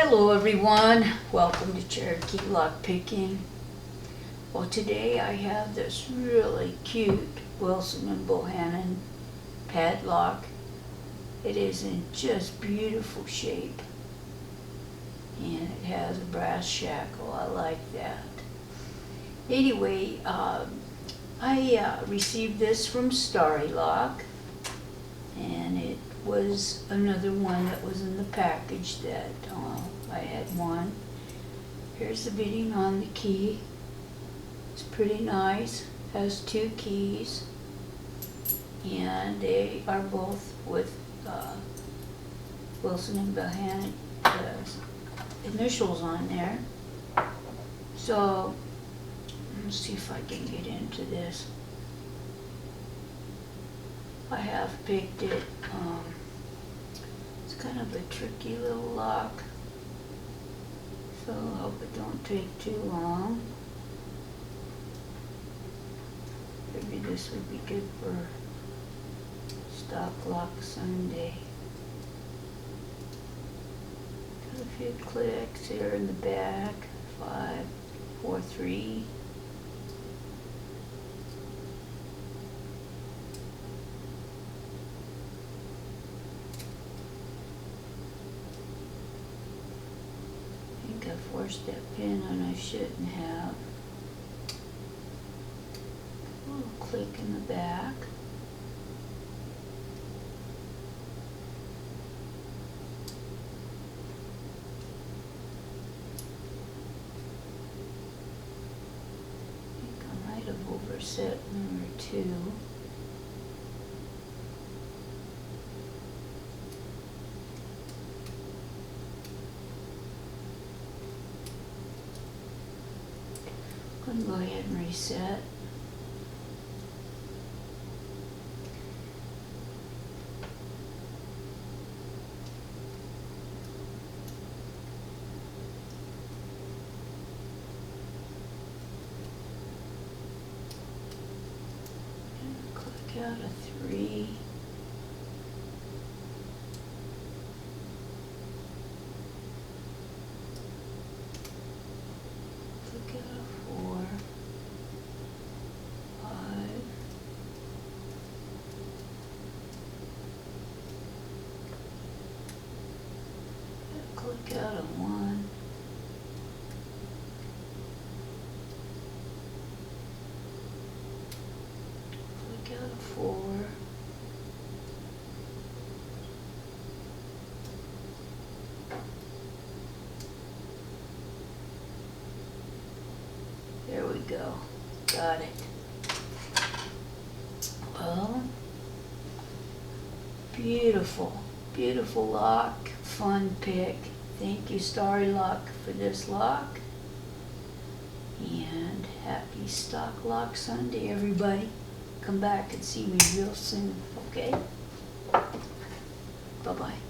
Hello everyone, welcome to Cherokee lock picking. Well, today I have this really cute Wilson Bohannan padlock. It is in just beautiful shape and it has a brass shackle. I like that. Anyway, I received this from Starrylock, and it was another one that was in the package that I had won. Here's the bidding on the key. It's pretty nice. Has two keys, and they are both with Wilson and Bohannan initials on there. So let's see if I can get into this. I have picked it. It's kind of a tricky little lock, so I hope it don't take too long. Maybe this would be good for stock lock Sunday. Got a few clicks here in the back. 5, 4, 3. I forced that pin and I shouldn't have. A little click in the back. I think I might have overset number 2. I'm going to go ahead and reset. And click out a 3. Click out a 4. 5. Click out a 1. Click out a 4. There we go. Got it. Well, beautiful, beautiful lock, fun pick. Thank you, Starrylock, for this lock. And happy Stock Lock Sunday, everybody. Come back and see me real soon, okay? Bye-bye.